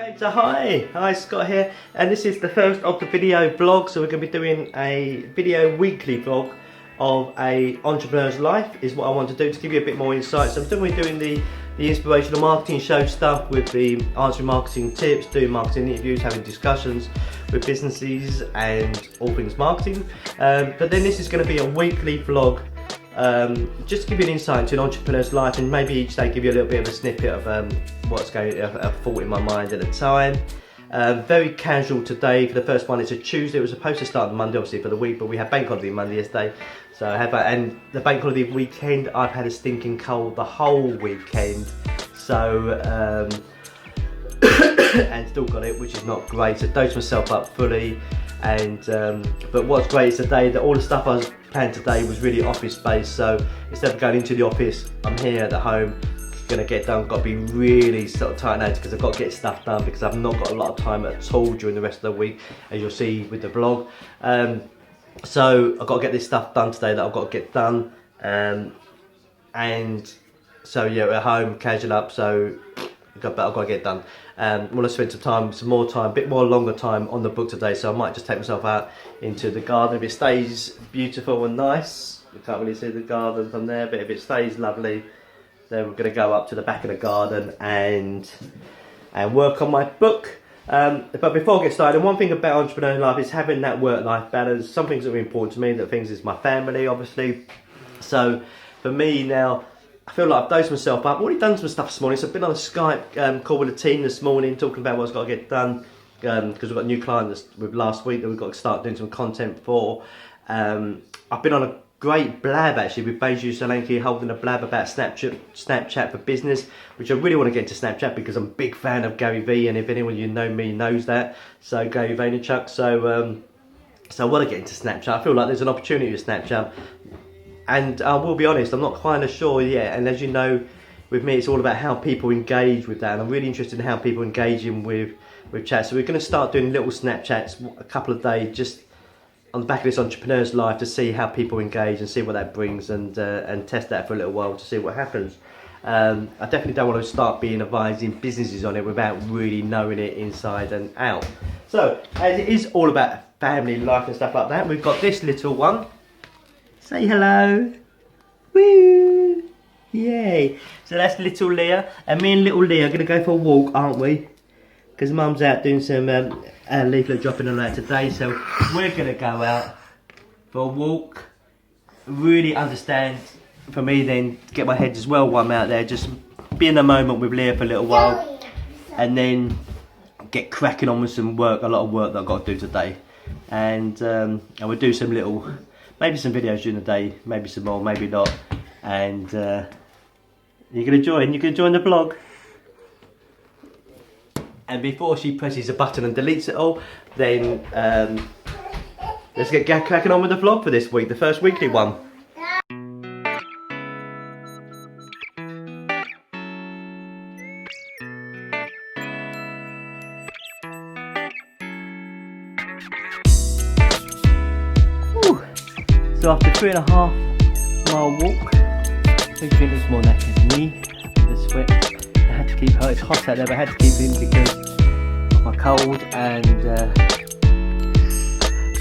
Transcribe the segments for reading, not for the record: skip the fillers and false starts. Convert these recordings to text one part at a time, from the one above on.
Okay, so hi Scott here, and this is the first of the video vlog. So we're going to be doing a video weekly vlog of a entrepreneur's life is what I want to do to give you a bit more insight. So I'm still doing the inspirational marketing show stuff with the answering marketing tips, doing marketing interviews, having discussions with businesses and all things marketing. But then this is going to be a weekly vlog, just to give you an insight into an entrepreneur's life, and maybe each day give you a little bit of a snippet of what's going, a thought in my mind at the time. Very casual today. For the first one, it's a Tuesday. It was supposed to start on Monday, obviously, for the week, but we had bank holiday Monday yesterday. So and the bank holiday weekend, I've had a stinking cold the whole weekend. So and still got it, which is not great. So dosed myself up fully. And but what's great is today that all the stuff I was planned today was really office based. So instead of going into the office, I'm here at the home. Gonna get done. Got to be really sort of tight now because I've got to get stuff done because I've not got a lot of time at all during the rest of the week, as you'll see with the vlog. So I've got to get this stuff done today that I've got to get done. And so yeah, we're at home, casual up. So I've got to get done. I want to spend some more time, a bit more longer time on the book today. So I might just take myself out into the garden. If it stays beautiful and nice, you can't really see the garden from there, but if it stays lovely, then we're going to go up to the back of the garden and work on my book. But before I get started, one thing about entrepreneurial life is having that work-life balance. Some things that are important to me, that things is my family, obviously. So for me now, I feel like I've dosed myself up. I've already done some stuff this morning. So I've been on a Skype call with the team this morning, talking about what's got to get done, because we've got a new client with last week that we've got to start doing some content for. I've been on a great blab actually with Beju Solanki, holding a blab about Snapchat for business, which I really want to get into Snapchat because I'm a big fan of Gary Vee, and if anyone you know me knows that. So Gary Vaynerchuk. So I want to get into Snapchat. I feel like there's an opportunity with Snapchat, and I will be honest, I'm not kind of sure yet. And as you know, with me, it's all about how people engage with that, and I'm really interested in how people engaging with chat. So we're going to start doing little Snapchats a couple of days, just on the back of this entrepreneur's life, to see how people engage and see what that brings, and test that for a little while to see what happens. I definitely don't want to start being advising businesses on it without really knowing it inside and out. So as it is all about family life and stuff like that, we've got this little one. Say hello. Woo! Yay! So that's little Leah, and me and little Leah are going to go for a walk, aren't we? Because Mum's out doing some leaflet dropping and all that today, so we're going to go out for a walk. Really understand, for me then, get my head as well while I'm out there, just be in the moment with Leah for a little while, and then get cracking on with some work, a lot of work that I've got to do today. And we'll do some little, maybe some videos during the day, maybe some more, maybe not. And you can join the vlog. And before she presses a button and deletes it all, then let's get cracking on with the vlog for this week, the first weekly one. Whew. So after 3.5 mile walk, I think it's more knackered than me, the sweat. I had to keep her, it's hot out there, but I had to keep in because of my cold. And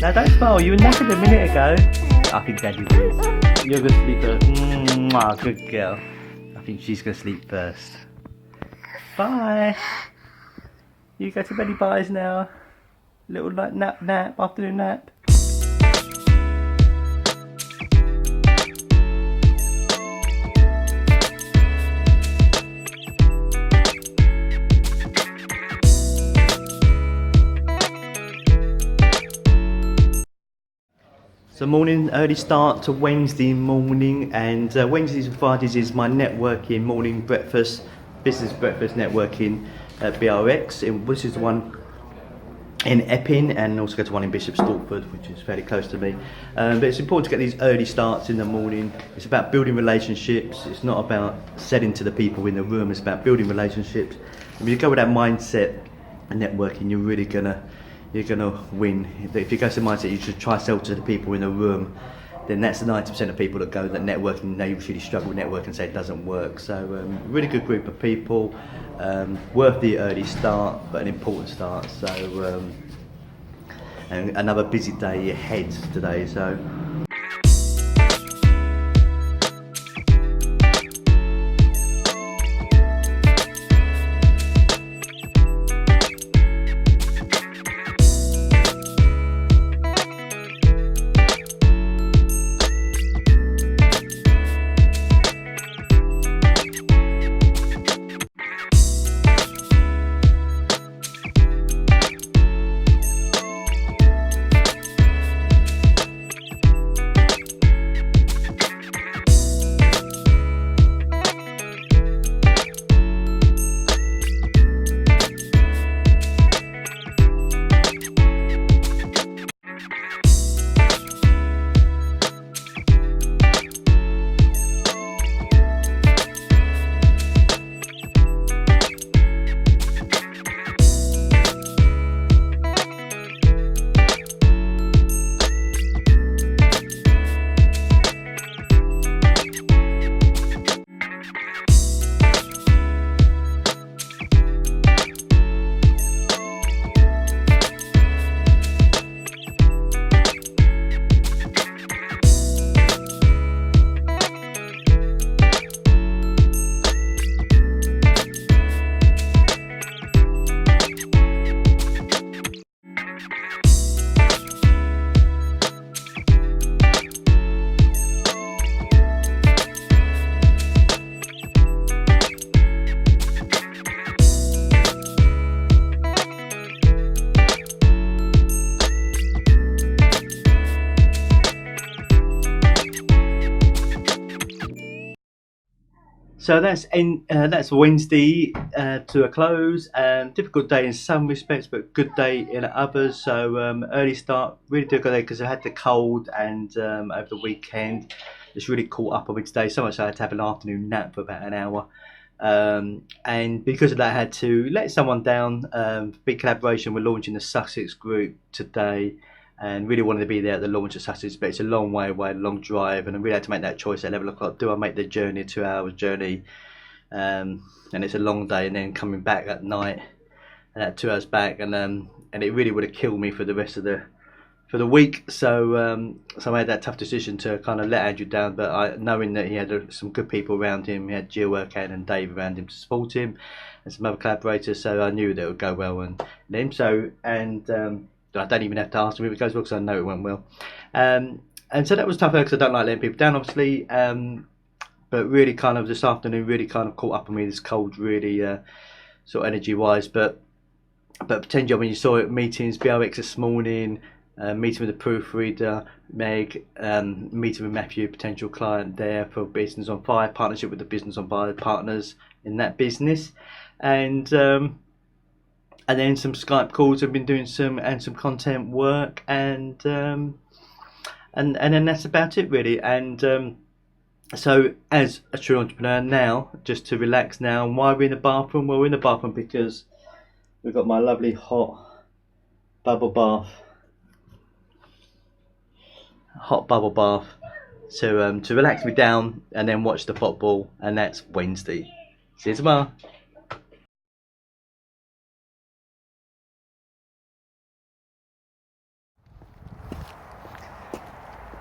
now don't smile, you were knackered a minute ago. I think Daddy is. You're gonna sleep first. Good girl. I think she's gonna sleep first. Bye. You go to beddy byes now. Little nap, afternoon nap. So morning, early start to Wednesday morning, and Wednesdays and Fridays is my networking morning breakfast, business breakfast networking at BRX. This is the one in Epping, and also go to one in Bishop Stortford, which is fairly close to me. But it's important to get these early starts in the morning. It's about building relationships. It's not about selling to the people in the room. It's about building relationships. And if you go with that mindset and networking, you're gonna win. If you go to the mindset, you should try to sell to the people in the room. then that's the 90% of people that go that networking, they really struggle with networking and say it doesn't work. So really good group of people, worth the early start, but an important start. So and another busy day ahead today. So. So that's Wednesday to a close. Difficult day in some respects, but good day in others. So early start, really difficult day because I had the cold, and over the weekend it's really caught up on me today. So much so I had to have an afternoon nap for about an hour. And because of that, I had to let someone down. Big collaboration. We're launching the Sussex group today, and really wanted to be there at the launch of Sussex, but it's a long way away, a long drive, and I really had to make that choice at 11 o'clock. Do I make the journey, a 2 hours journey, and it's a long day, and then coming back at night, and that 2 hours back, and it really would have killed me for the rest of the week. So I made that tough decision to kind of let Andrew down, but knowing that he had some good people around him. He had Jill Workout and Dave around him to support him, and some other collaborators, so I knew that it would go well. And him, I don't even have to ask him if it goes well because I know it went well. And so that was tough because I don't like letting people down, obviously. But really kind of this afternoon really kind of caught up on me, this cold, really sort of energy-wise. But potentially when you saw it, meetings, BRX this morning, meeting with the proofreader, Meg, meeting with Matthew, potential client there for Business on Fire, partnership with the Business on Fire partners in that business. And then some Skype calls. I've been doing some content work, and then that's about it really. And so as a true entrepreneur now, just to relax now. And why we're in the bathroom? Well, we're in the bathroom because we've got my lovely hot bubble bath to relax me down, and then watch the football. And that's Wednesday. See you tomorrow.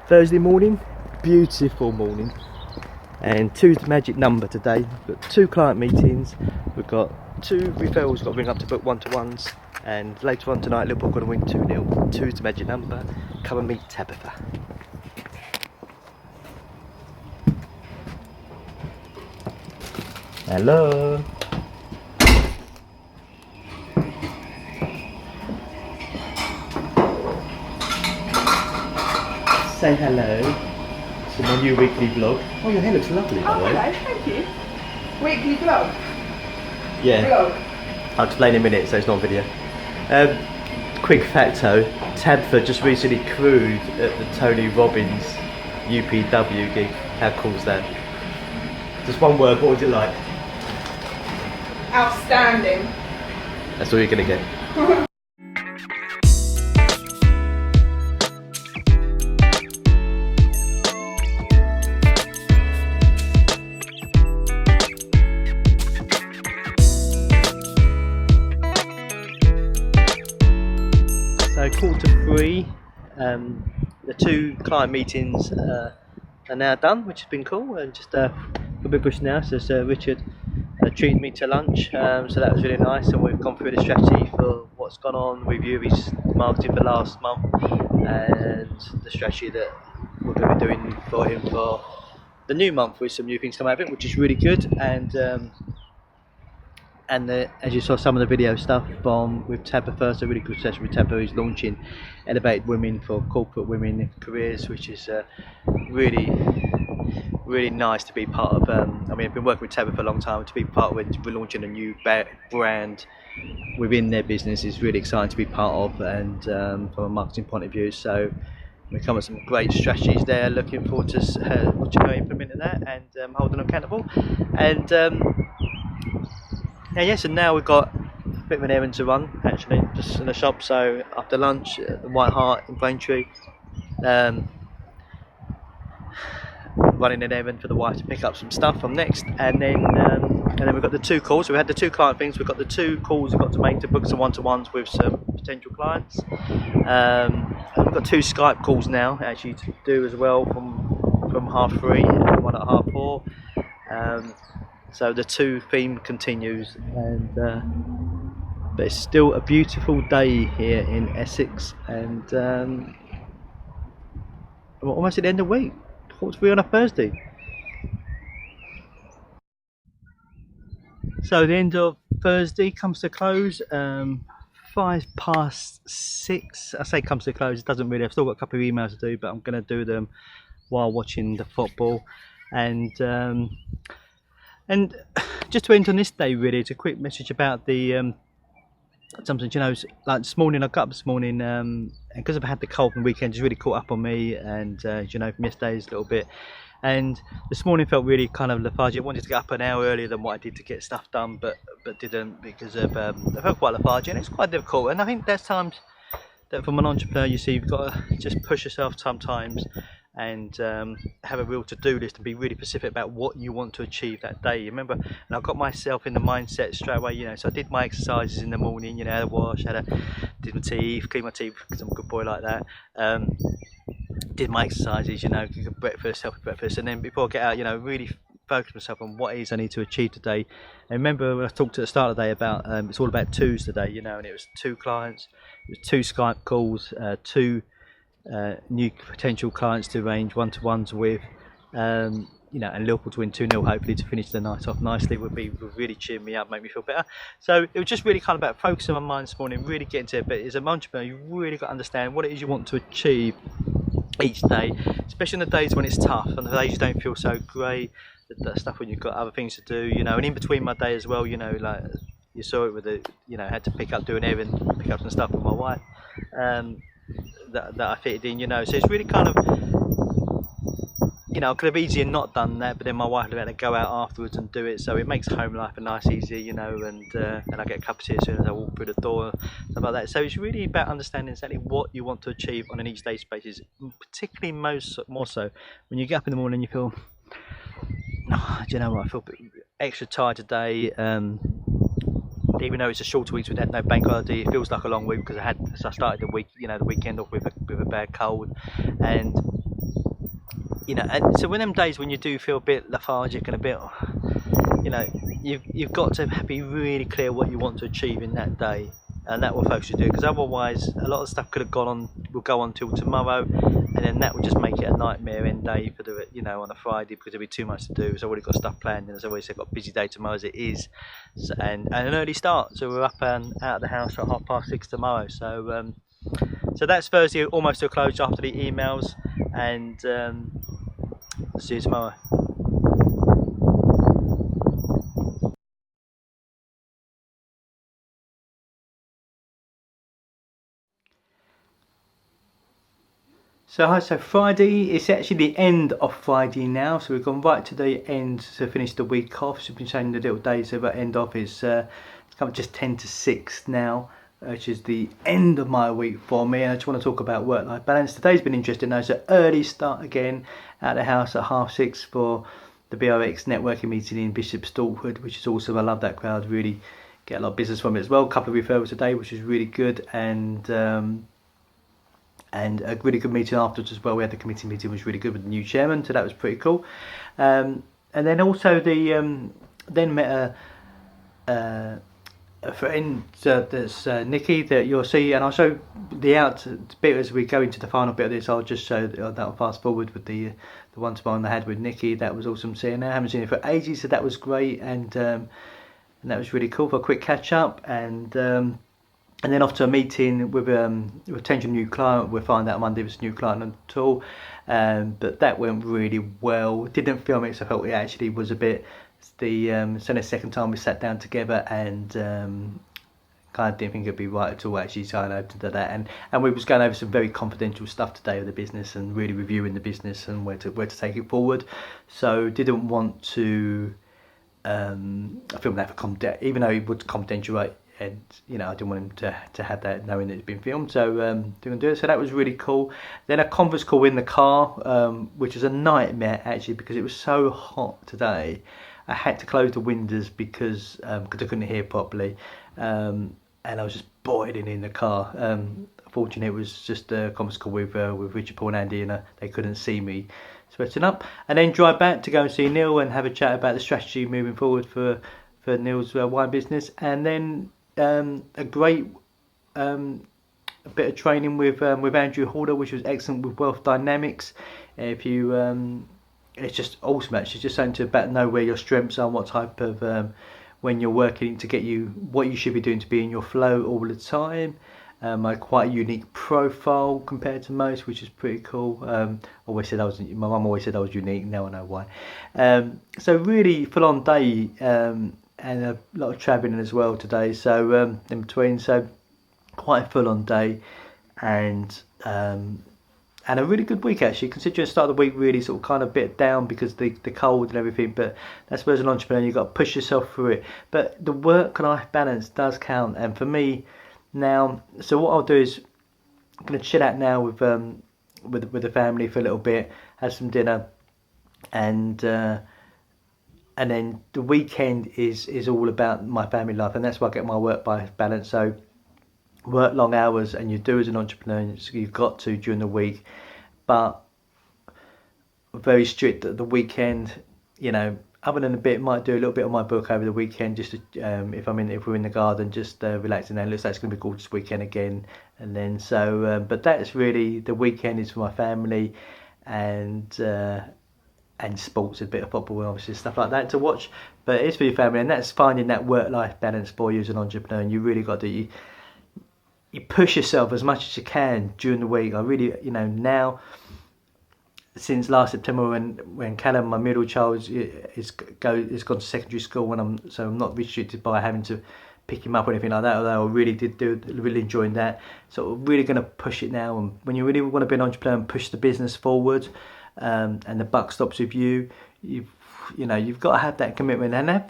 Thursday morning, beautiful morning, and 2's the magic number today. We've got 2 client meetings, we've got 2 referrals we've got to ring up to book one-to-ones, and later on tonight Liverpool going to win 2-0. 2's the magic number. Come and meet Tabitha. Hello. Say hello to my new weekly vlog. Oh, your hair looks lovely, by the way. Hello, thank you. Weekly vlog? Yeah. Vlog. I'll explain in a minute, so it's not a video. Quick facto, Tabitha just recently crewed at the Tony Robbins UPW gig. How cool is that? Just one word, what was it like? Outstanding. That's all you're going to get. The 2 client meetings are now done, which has been cool, and just a bit push now. So Richard treated me to lunch, so that was really nice, and we've gone through the strategy for what's gone on, review of his marketing for last month, and the strategy that we're going to be doing for him for the new month, with some new things coming out of it, which is really good. And as you saw, some of the video stuff with Tabitha, so a really good session with Tabitha, who's launching Elevated Women for corporate women careers, which is really nice to be part of. I mean, I've been working with Tabitha for a long time. To be part of it, we're launching a new brand within their business is really exciting to be part of, and from a marketing point of view. So we come with some great strategies there. Looking forward to implementing that and holding them accountable. And yes, and now we've got a bit of an errand to run, actually, just in the shop. So after lunch at the White Hart in Braintree, running an errand for the wife to pick up some stuff from Next, and then we've got the 2 calls. So we had the 2 client things. We've got the 2 calls we've got to make to book some one-to-ones with some potential clients. We've got 2 Skype calls now actually to do as well from 3:30 and 1 at 4:30. So the 2 theme continues, and but it's still a beautiful day here in Essex, and we're almost at the end of the week. 3 on a Thursday. So the end of Thursday comes to close. 6:05. I say comes to close. It doesn't really. I've still got a couple of emails to do, but I'm going to do them while watching the football, and just to end on this day, really, it's a quick message about the something, you know, like this morning. I got up this morning, and because I've had the cold from the weekend, it's really caught up on me, and you know, from yesterday's a little bit. And this morning felt really kind of lethargic. I wanted to get up an hour earlier than what I did to get stuff done, but didn't, because of I felt quite lethargic, and it's quite difficult. And I think there's times that from an entrepreneur, you see, you've got to just push yourself sometimes, and have a real to-do list and be really specific about what you want to achieve that day. You remember, and I got myself in the mindset straight away, you know, so I did my exercises in the morning, you know, had a wash, did my teeth, cleaned my teeth because I'm a good boy like that, did my exercises, you know, breakfast, healthy breakfast, and then before I get out, you know, really focus myself on what it is I need to achieve today. And remember when I talked at the start of the day about it's all about 2s today, you know, and it was 2 clients, it was 2 Skype calls, 2 new potential clients to arrange one-to-ones with, you know, and Liverpool to win 2-0 hopefully to finish the night off nicely would really cheer me up, make me feel better. So it was just really kind of about focusing my mind this morning, really getting to it. But as an entrepreneur, you really got to understand what it is you want to achieve each day, especially on the days when it's tough, and the days you don't feel so great, the stuff when you've got other things to do, you know. And in between my day as well, you know, like you saw it with the, you know, I had to pick up, do an errand, pick up some stuff with my wife, that I fitted in, you know. So it's really kind of, you know, I could have easier not done that, but then my wife would have had to go out afterwards and do it, so it makes home life a nice easier, you know. And I get a cup of tea as soon as I walk through the door, stuff like that. So it's really about understanding exactly what you want to achieve on an each day basis, particularly more so when you get up in the morning and you feel, oh, do you know what, I feel a bit extra tired today. Even though it's a shorter week, so we had no bank holiday, it feels like a long week because I started the week, you know, the weekend off with a bad cold, and you know, and so when them days when you do feel a bit lethargic and a bit, you know, you've got to be really clear what you want to achieve in that day, and that will focus you do, because otherwise a lot of stuff will go on till tomorrow, and then that would just make it a nightmare end day for the, you know, on a Friday, because there'll be too much to do. So I've already got stuff planned, and as I always say, I've got a busy day tomorrow as it is, so, and an early start, so we're up and out of the house at 6:30 tomorrow. So so that's Thursday almost to a close after the emails, and see you tomorrow. So Friday, it's actually the end of Friday now, so we've gone right to the end to finish the week off. So we've been saying the little days of end off is it's kind of just 10 to 6 now, which is the end of my week for me. And I just want to talk about work-life balance. Today's been interesting though. It's an early start again at the house at 6:30 for the BRX networking meeting in Bishop Stortford, which is awesome. I love that crowd, really get a lot of business from it as well. A couple of referrals today, which is really good, and and a really good meeting afterwards as well. We had the committee meeting, was really good with the new chairman, so that was pretty cool. And then also then met a friend that's Nikki, that you'll see, and I'll show the out bit as we go into the final bit of this. I'll just show that'll fast forward with the one-to-one I had with Nikki. That was awesome seeing her. I haven't seen her for ages, so that was great, and that was really cool for a quick catch up. And then off to a meeting with a potential new client. We'll find out Monday if it's a new client at all. But that went really well. Didn't film it, so I felt it actually was a bit. It's only the second time we sat down together, and kind of didn't think it'd be right at all actually, so I opened to that. And we was going over some very confidential stuff today of the business, and really reviewing the business and where to take it forward. So didn't want to film that for even though it was confidential, right? And I didn't want him to have that knowing that it's been filmed, so didn't do it. So that was really cool. Then a conference call in the car, which was a nightmare actually, because it was so hot today. I had to close the windows because I couldn't hear properly, and I was just boiling in the car. Fortunately, it was just a conference call with Richard, Paul and Andy, and they couldn't see me sweating up. And then drive back to go and see Neil and have a chat about the strategy moving forward for Neil's wine business. And then a great a bit of training with Andrew Halder, which was excellent, with Wealth Dynamics. If you it's just awesome actually. It's just something to about know where your strengths are and what type of when you're working to get you what you should be doing to be in your flow all the time. Quite a unique profile compared to most, which is pretty cool. Always said my mum always said I was unique. Now I know why. So really full on day, and a lot of travelling as well today. So in between, so quite a full on day, and a really good week actually, considering the start of the week really sort of kind of a bit down because of the cold and everything. But that's where as an entrepreneur you've got to push yourself through it. But the work-life balance does count, and for me now, so what I'll do is I'm going to chill out now with the family for a little bit, have some dinner, and then the weekend is all about my family life, and that's why I get my work-life balance. So work long hours, and you do as an entrepreneur, you've got to during the week, but very strict at the weekend. Other than a bit, might do a little bit on my book over the weekend, just to, if we're in the garden, just relaxing. And it looks like it's going to be a gorgeous weekend again. And then but that's really the weekend is for my family, and sports, a bit of football, obviously stuff like that to watch. But it's for your family, and that's finding that work-life balance for you as an entrepreneur. And you really got to you push yourself as much as you can during the week. I really, now, since last September when Callum, my middle child, is gone to secondary school, so I'm not restricted by having to pick him up or anything like that, although I really really enjoying that. So we're really going to push it now, and when you really want to be an entrepreneur and push the business forward, and the buck stops with you, you've got to have that commitment and have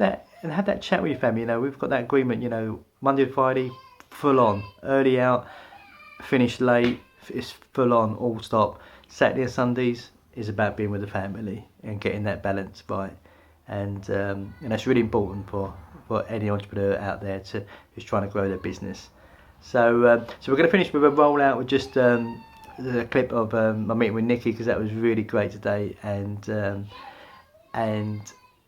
that chat with your family. We've got that agreement, Monday to Friday, full on, early out, finish late, it's full on, all stop. Saturday and Sundays is about being with the family and getting that balance right, and that's really important for any entrepreneur out there who's trying to grow their business. So we're going to finish with a rollout with just a clip of my meeting with Nikki, because that was really great today, and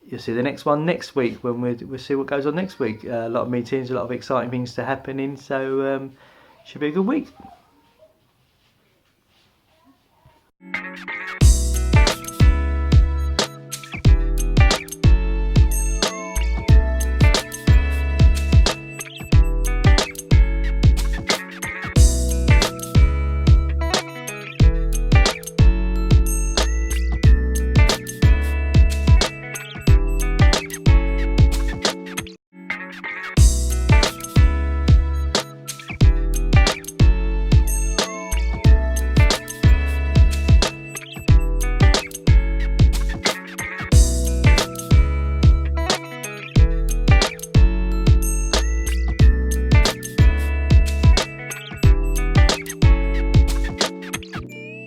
you'll see the next one next week when we'll see what goes on next week. A lot of meetings, a lot of exciting things to happening, so should be a good week.